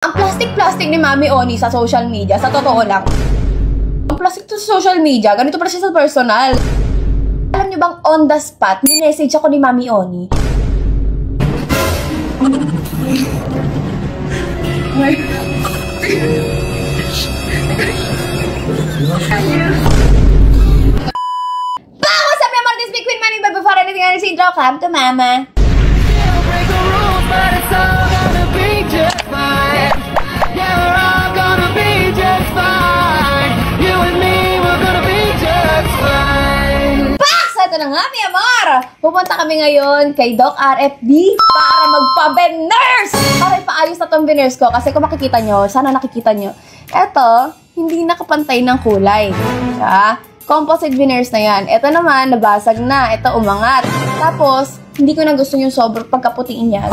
Ang plastic-plastic ni Mami Oni sa social media, sa totoo lang. Ang plastic to sa social media, ganito pala siya sa personal. Alam niyo bang on the spot, minessage ako ni Mami Oni. Bago sa Mia Martis, Big Queen Money, but before anything else, intro, come to Mama. Ito na nga, mi amor! Pupunta kami ngayon kay Doc RFD para magpa-veneers! Para ipaayos na tong veneers ko. Kasi kung makikita nyo, sana nakikita nyo, eto, hindi nakapantay ng kulay. Composite veneers na yan. Ito naman, nabasag na. Ito, umangat. Tapos, hindi ko na gusto yung sobrang pagkaputiin niya.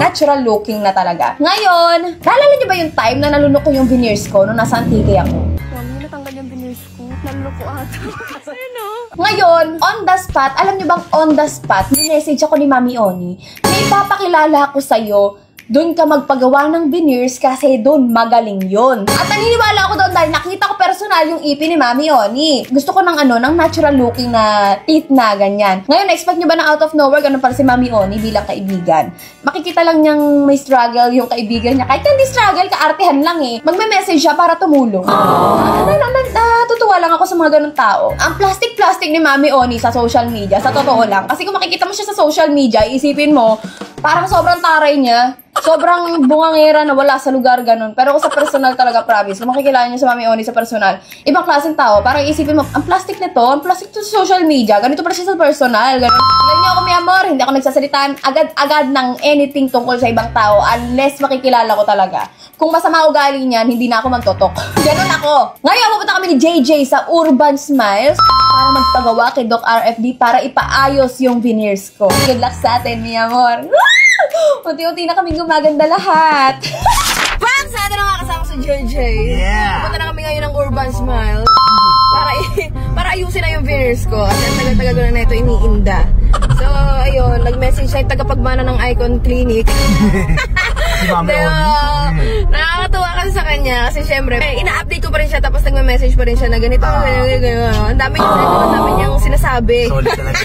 Natural looking na talaga. Ngayon, naalala nyo ba yung time na nalunok ko yung veneers ko nung nasa Antigua ako? Mami, natanggal yung veneers ko. Nalunok ko ata. Ano? Ngayon, on the spot, alam nyo bang on the spot, minessage ako ni Mami Oni, may ipapakilala ko sa'yo, doon ka magpagawa ng veneers kasi doon magaling yon. At naniniwala ako doon dahil nakita ko personal yung ipin ni Mami Oni. Gusto ko ng ng natural looking na teeth na ganyan. Ngayon, expect nyo ba na out of nowhere, ganun pala si Mami Oni bilang kaibigan? Makikita lang niyang may struggle yung kaibigan niya. Kahit hindi struggle, kaartihan lang eh. Magme-message siya para tumulong. Natutuwa lang ako sa mga ganun tao. Ang plastic-plastic ni Mami Oni sa social media, sa totoo lang. Kasi kung makikita mo siya sa social media, isipin mo, parang sobrang taray niya. Sobrang bungangera na wala sa lugar, ganun. Pero kung sa personal talaga, promise, kung makikilala niyo sa Mami Oni sa personal, ibang klaseng tao, parang isipin mo, ang plastic nito, ang plastic to sa social media, ganito pala siya sa personal, ganun. Alam niyo ako, mi amor, hindi ako nagsasalitaan agad-agad ng anything tungkol sa ibang tao unless makikilala ko talaga. Kung masama ugali niyan, hindi na ako magtotok. Ganun ako. Ngayon, pupunta kami ni JJ sa Urban Smiles para magpagawa kay Doc RFD para ipaayos yung veneers ko. Good luck sa atin, mi amor. Unti-unti na kami gumaganda lahat. Friends, natin na nga kasama sa JJ. Yeah! Pupunta na kami ngayon ng Urban Smile para ayusin na yung veneers ko. Kasi ang tagal-tagal ko na ito iniinda. So, ayun, nag-message siya yung tagapagmana ng Icon Clinic. Nakakatuwa kasi sa kanya. Kasi syempre, ina-update ko pa rin siya tapos nagme-message pa rin siya na ganito. Ang dami niyang sinasabi. Solid talaga.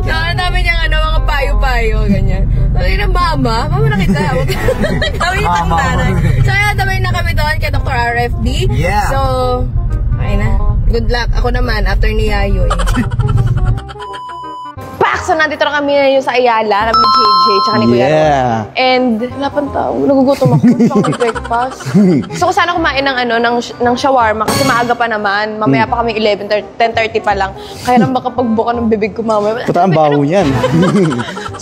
Ang dami niyang mga payo-payo, ganyan. Sabi ng mama nakita. Kami itang tanay. So, ayun, damay na kami doon kay Dr. RFD. Yeah. So, okay na. Good luck. Ako naman, after ni Yayoy. So, nandito na kami ngayon sa Ayala, kami ni JJ, tsaka ni Kuya Ron. And, wala pang tao. Nagugutom ako. Gusto ko mag-breakfast. Gusto ko sana kumain ng shawarma kasi maaga pa naman. Mamaya pa kami 10:30 pa lang. Kaya lang baka pagbuka ng bibig ko mamaya. Puta, ang baho niyan.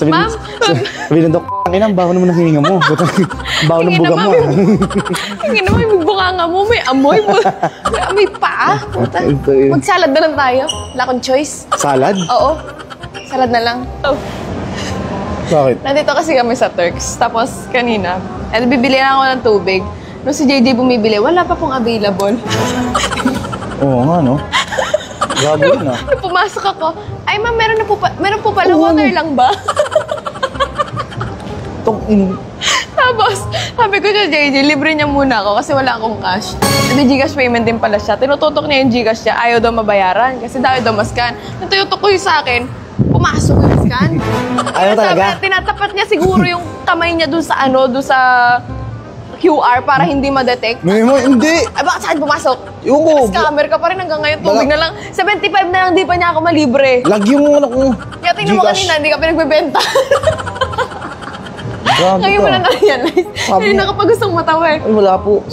Ma'am? Sabi ng Dok, ang baho naman ng hininga mo. Puta, ang baho ng buga mo. Hindi naman, may buka nga mo. May amoy mo. May amoy pa. Puta, mag-salad na lang tayo. Wala akong choice. Salad? Oo. Salad na lang. Oh. Bakit? Nandito kasi kami sa Turks. Tapos kanina, bibili na ako ng tubig. Nung si JJ bumibili, wala pa pong available. Oo nga, no? Gago yun, ah. Nung pumasok ako, ay ma'am, meron po pala, water lang ba? Tapos, sabi ko sa JJ, libre niya muna ako kasi wala akong cash. Hindi Gcash payment din pala siya. Tinututok niya yung Gcash niya, ayaw daw mabayaran kasi daw maskan. Nung tuyutok ko yung sa akin, pumasok yung scan. Ayaw talaga? Tinatapat niya siguro yung kamay niya dun sa QR para hindi ma-detect. Hindi! Ay, bakit saan pumasok? Yung Scammer ka pa rin hanggang ngayon. Tubig na lang. 75 na lang, di pa niya ako malibre. lagi yung ko. Kaya tingnan mo kanina, hindi ka pinagbebenta. Ngayon mo na na-realize. Hindi na kapag gustong matawa eh. Ay, wala po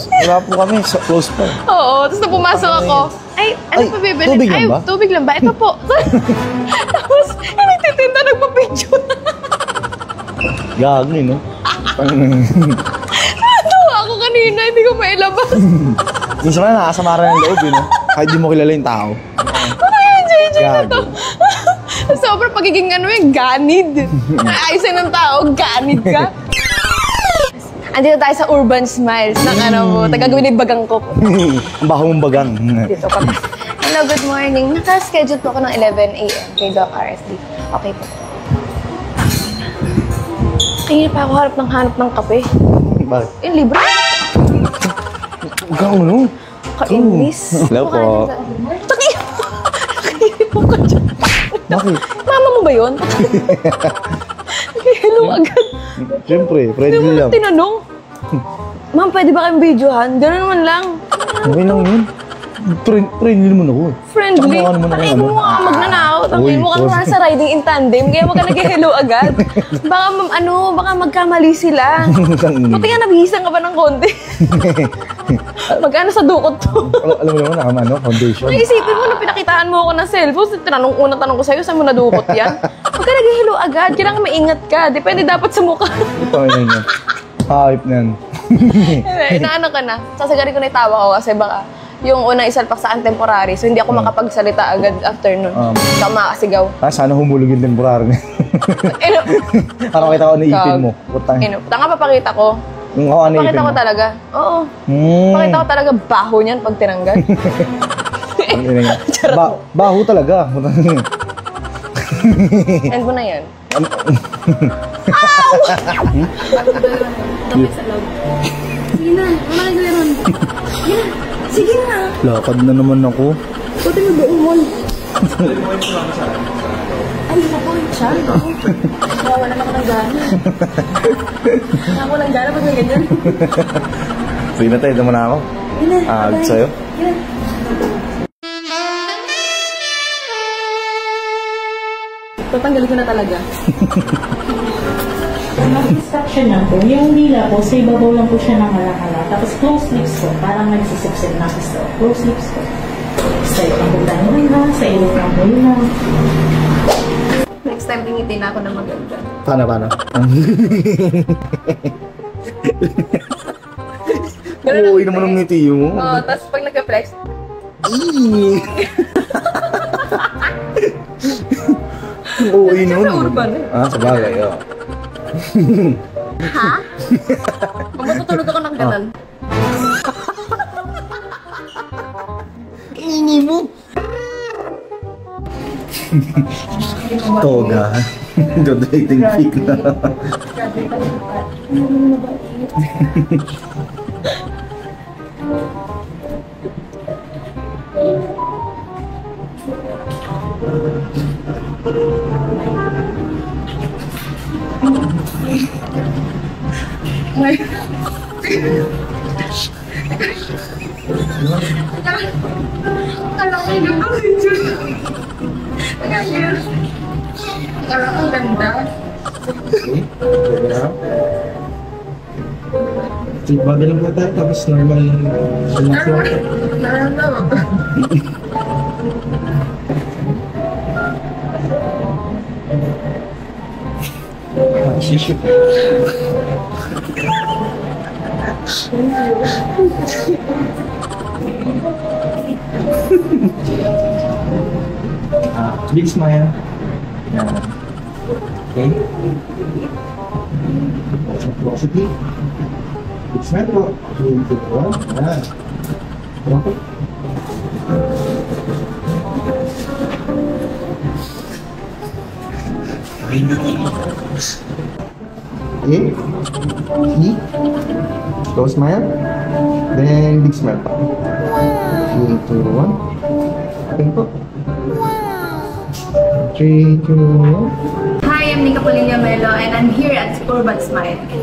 kami. Close pa. Oo, tapos na pumasok ako. Ay, ano pa bibili? Tubig lang ba? Tubig lang ba? Ito po. Tapos, nagtitinda, nagpa-picture. Gago no? Natuwa ako kanina, hindi ko mailabas. Minsan na nakasamaran ng loob, no? Kahit di mo kilala yung tao. Ano yung JJ na to? Sobrang pagiging ganid. Ayusin ng tao, ganid ka. Andito tayo sa Urban Smiles ng taga-gawin ng bagang ko. Ang baho mong bagang. Dito pa. Hello, good morning. Naka-schedule po ako ng 11 AM kay Doc RFD. Okay po. Kanina pa ako hanap ng kape. Bakit? Yung libre. Huwag kang ano? Ka-English. Hello po. Nakihipo ka dyan. Bakit? Mama mo ba yun? Hello agad. Siyempre, Hindi mo friendly lang lang. tinanong. Ma'am, pwede ba kayong videohan? Gano'n naman lang. Okay lang yun. Friendly naman ako. Friendly. Tama ka naman ako, Ay, ano? mo ka magnanakaw. Uy, Tangin mo ka sorry. naman sa riding in tandem. Kaya wag ka nag-hello agad. Baka, baka magkamali sila. Buti nga nabihisan ka pa ng konti. Magkano sa dukot to? Alam mo naman, nakama foundation. Naisipin mo na pinakitaan mo ako ng cellphone. Unang tanong ko sa'yo, saan mo nadukot yan? Huwag ka nag-hello agad. Kailangan maingat ka. Depende dapat sa mukha. Ito na yun. Hype na yan. Inaano ka na. Sasagarin ko na yung tawa ko kasi baka yung unang isalpak sa temporary. So hindi ako makapagsalita agad after nun. Hindi ako makasigaw. Sana humulog yung temporary niya. Ino. Parang kita ko na ipin mo. Putang. Ino. Tanga papakita ko. Yung ako na ipin Pakita mo. ko talaga. Oo. Pakita ko talaga baho niyan pag tinanggal. Baho talaga. End mo na yan. Damit sa loob. Sige na, wala kayo gano'n. Sige na. Lakad na naman ako. Buti mo buong mall. Ay, ako, siya. Wala na ako ng gana. Wala ako ng gana pag may ganyan. Sige na tayo, dama na ako. Yun na, Gusto bye. sa'yo? Yun. Tatanggalin ko na talaga. Mag-instruction lang po. Yung dila po, sa ibabaw lang po siya ng hala-hala. Tapos close lips po, parang nagsisipsip na gusto. Close lips po. Sa ibang bugtan mo na, sa ilong lang po yun lang. Next time tingitin ako na maganda. Paano? Ganun Uy, naman ang ngiti mo. Oo, tapos pag nagka-flex, Uy, Sa nun. urban eh. Sa bagay, oh. kung matutulog ako ng ganun. Ingi mo. Toga. Dodating pick na. Ang ganda. Bagay lang po tayo, tapos normal lang. Shishu. Big smile. Yan. Okay. Positive. Big smile po. Yan. Okay. Okay. See? Close smile. Then big smile pa. 3, 2, 1. Open po. 3, 2, 1. Hi, I'm Nika Polilla Melo and I'm here at Urban Smile. 3,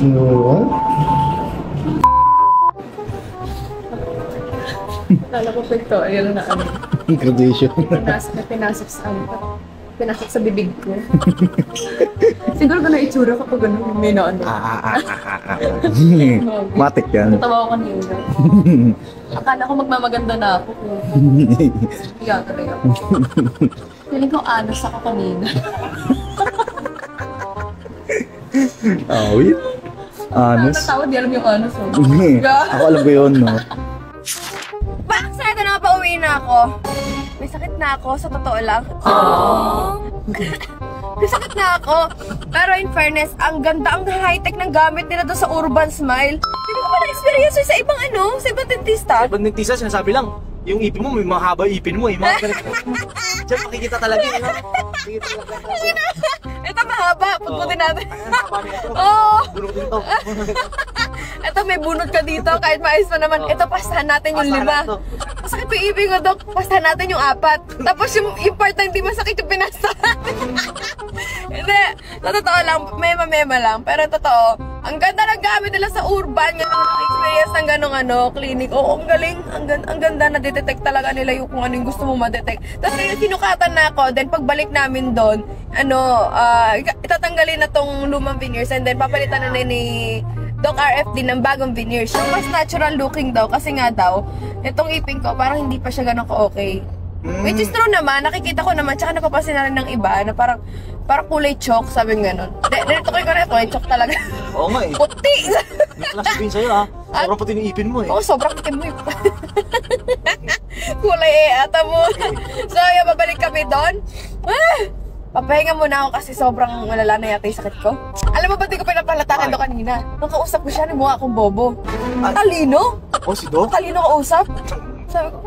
2, 1. Kala ko pictorial na ano. Graduation. Pinasok sa bibig ko. Siguro ko na itsura kapag gano'n may na ano. Matik yan. Tawa ko kanina. Akala ko magmamaganda na ako. Kaya talaga. Feeling ko anos ako kanina. Awit. Anos. Natawa, di alam yung anos. Ako alam ko yun, no? Bakit sa ito na pauwi na ako? May sakit na ako, sa totoo lang. May sakit na ako. Pero in fairness, ang ganda, ang high-tech ng gamit nila doon sa Urban Smile. Hindi ko pa na-experience sa ibang sa ibang dentista. Ibang dentista, sinasabi lang, yung ipin mo, may mahaba ipin mo eh. Diyan makikita talaga eh. Makikita talaga. Ito mahaba, putputin natin. Oo. Oo. Bunutin to. Ito may bunot ka dito, kahit maayos pa naman. Ito, pastahan natin yung Pastahan 5. to. Masakit pa yung ibig ko, Dok. Pastahan natin yung 4. Tapos yung part na hindi masakit yung pinastahan. Hindi. Sa totoo lang, mema lang. Pero totoo, ang ganda ng gamit nila sa urban. Ngayon, experience ng ganong clinic. Oo, ang galing. Ang ganda na detect talaga nila yung kung ano yung gusto mo ma-detect. Tapos sinukatan na ako. Then pagbalik namin doon, itatanggalin na tong lumang veneers. And then papalitan na ni Doc RFD ng bagong veneers. Yung mas natural looking daw. Kasi nga daw, itong ipin ko, parang hindi pa siya ganun ka-okay. Which is true naman. Nakikita ko naman. Tsaka napapansin na rin ng iba na parang kulay chalk. Sabi ng ganun. Dito ko yung kulay chalk talaga. Oo nga eh. Puti! Wala sabihin sa'yo ha. Sobrang puti yung ipin mo eh. Oo, sobrang puti mo. Kulay ata mo. So, yung babalik kami doon. Papahinga muna ako kasi sobrang malala na yata yung sakit ko. Alam mo ba, di ko pinapalatakan doon kanina. Nung kausap ko siya, mukha akong bobo. Talino? Oh, si Doc? Talino kausap? Sabi ko,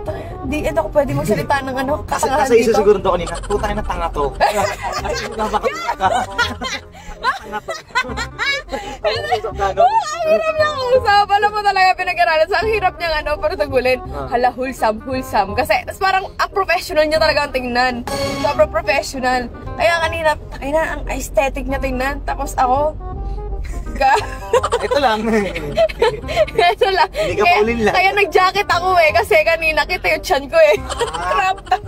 hindi ako pwede magsalita ng katangahan Kasi isa dito. siguro doon kanina, putang na tanga to. Tanga to. Ang hirap niya kausap. Alam mo talaga pinag-aralan. Sa ang hirap niya patagulin. Hala, wholesome. Kasi, tas parang ang professional niya talaga ang tingnan. Sobrang professional. Kaya kanina, ang aesthetic niya tingnan. Tapos ako, Ito lang. ito lang. Hindi ka paulin lang. Kaya nag-jacket ako kasi kanina kita yung chan ko Crop top.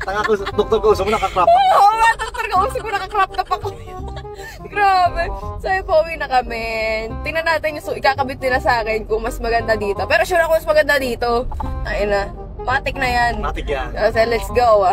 Tanga ko, doktor ko, usap mo nakakrap. Oo nga, doktor ka usap ko naka-crop top ako. Grabe. So, pauwi na kami. Tingnan natin yung ikakabit nila sa akin kung mas maganda dito. Pero sure ako mas maganda dito. Ayun na. Matik na yan. Matik yan. So, let's go